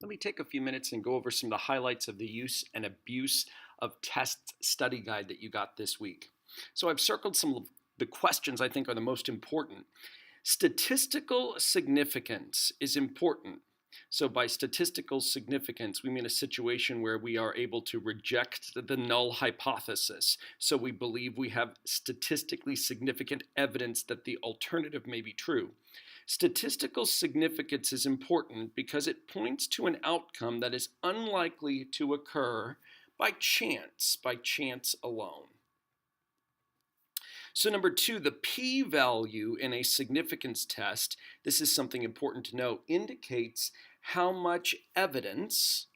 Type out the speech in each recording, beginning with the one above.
let me take a few minutes and go over some of the highlights of the use and abuse of tests study guide that you got this week. So I've circled some of the questions I think are the most important. Statistical significance is important. So by statistical significance, we mean a situation where we are able to reject the null hypothesis. So we believe we have statistically significant evidence that the alternative may be true. Statistical significance is important because it points to an outcome that is unlikely to occur by chance alone. So number two, the p-value in a significance test, this is something important to know, indicates how much evidence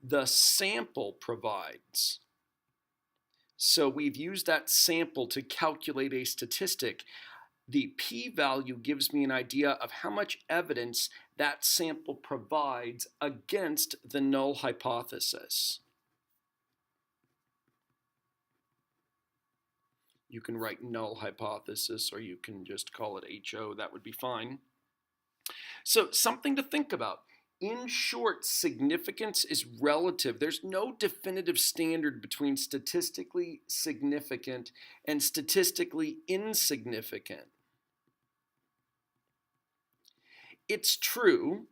the sample provides. So we've used that sample to calculate a statistic. The p-value gives me an idea of how much evidence that sample provides against the null hypothesis. You can write null hypothesis, or you can just call it HO, that would be fine. So something to think about. In short, significance is relative. There's no definitive standard between statistically significant and statistically insignificant. It's true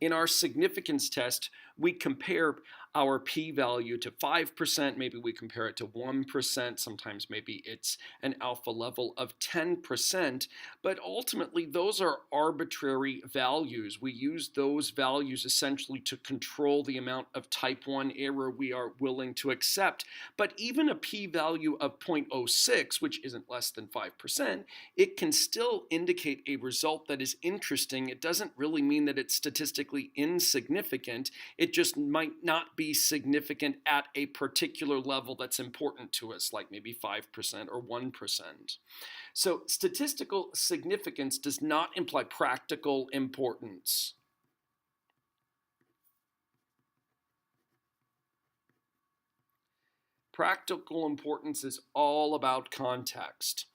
in our significance test, we compare our p-value to 5%, maybe we compare it to 1%, sometimes maybe it's an alpha level of 10%, but ultimately those are arbitrary values. We use those values essentially to control the amount of type 1 error we are willing to accept. But even a p-value of 0.06, which isn't less than 5%, it can still indicate a result that is interesting. It doesn't really mean that it's statistically insignificant. It just might not be significant at a particular level that's important to us, like maybe 5% or 1%. So statistical significance does not imply practical importance. Practical importance is all about context.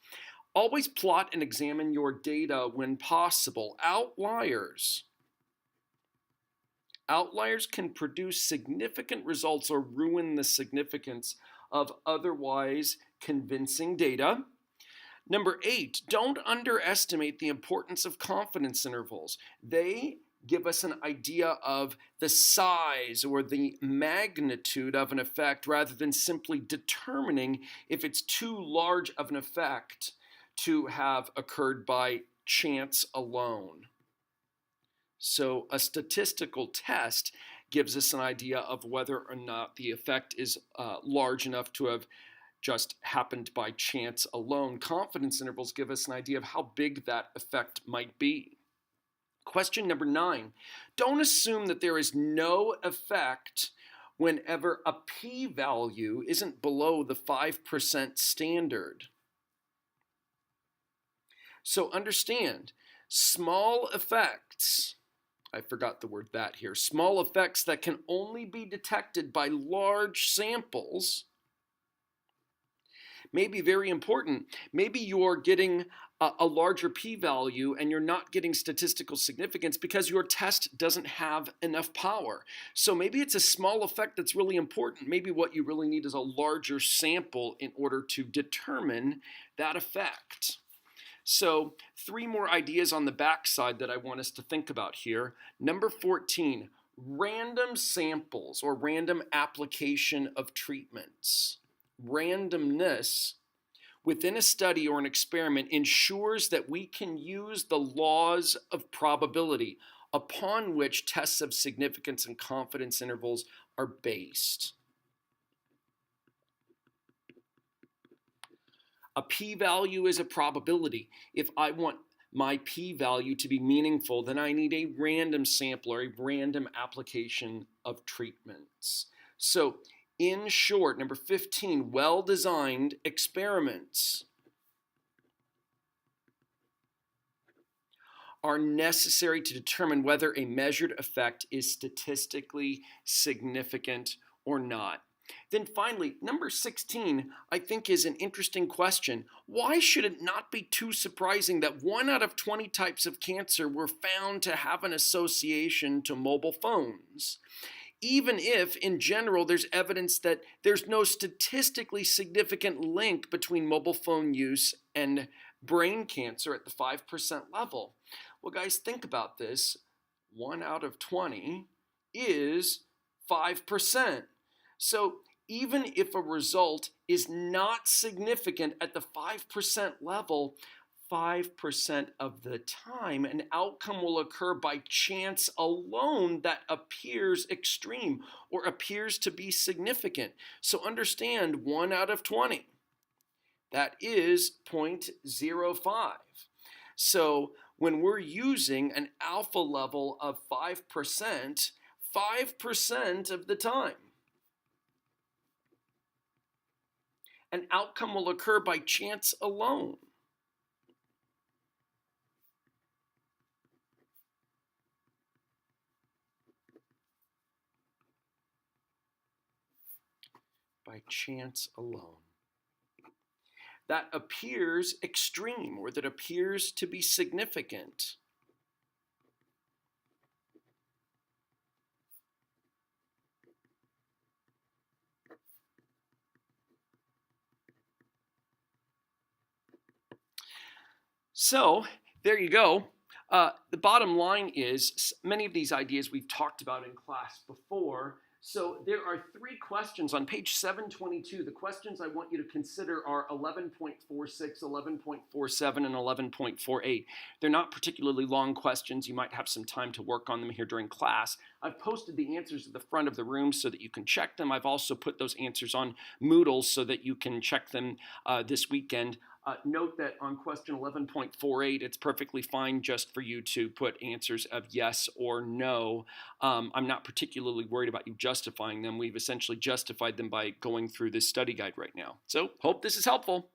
Always plot and examine your data when possible. Outliers can produce significant results or ruin the significance of otherwise convincing data. Number 8, don't underestimate the importance of confidence intervals. They give us an idea of the size or the magnitude of an effect rather than simply determining if it's too large of an effect to have occurred by chance alone. So a statistical test gives us an idea of whether or not the effect is large enough to have just happened by chance alone. Confidence intervals give us an idea of how big that effect might be. Question number 9, don't assume that there is no effect whenever a p-value isn't below the 5% standard. So understand, small effects, I forgot the word that here, small effects that can only be detected by large samples may be very important. Maybe you're getting a larger p-value and you're not getting statistical significance because your test doesn't have enough power. So maybe it's a small effect that's really important. Maybe what you really need is a larger sample in order to determine that effect. So 3 more ideas on the back side that I want us to think about here. Number 14, random samples or random application of treatments. Randomness within a study or an experiment ensures that we can use the laws of probability upon which tests of significance and confidence intervals are based. A p-value is a probability. If I want my p-value to be meaningful, then I need a random sample or a random application of treatments. So in short, number 15, well-designed experiments are necessary to determine whether a measured effect is statistically significant or not. Then finally, number 16, I think is an interesting question. Why should it not be too surprising that 1 out of 20 types of cancer were found to have an association to mobile phones? Even if, in general, there's evidence that there's no statistically significant link between mobile phone use and brain cancer at the 5% level. Well, guys, think about this. 1 out of 20 is 5%. So even if a result is not significant at the 5% level, 5% of the time, an outcome will occur by chance alone that appears extreme or appears to be significant. So understand 1 out of 20. That is 0.05. So when we're using an alpha level of 5%, 5% of the time, an outcome will occur by chance alone. By chance alone. That appears extreme or that appears to be significant. So there you go. The bottom line is many of these ideas we've talked about in class before. So there are 3 questions on page 722. The questions I want you to consider are 11.46, 11.47, and 11.48. They're not particularly long questions. You might have some time to work on them here during class. I've posted the answers at the front of the room so that you can check them. I've also put those answers on Moodle so that you can check them this weekend. Note that on question 11.48, it's perfectly fine just for you to put answers of yes or no. I'm not particularly worried about you justifying them. We've essentially justified them by going through this study guide right now. So hope this is helpful.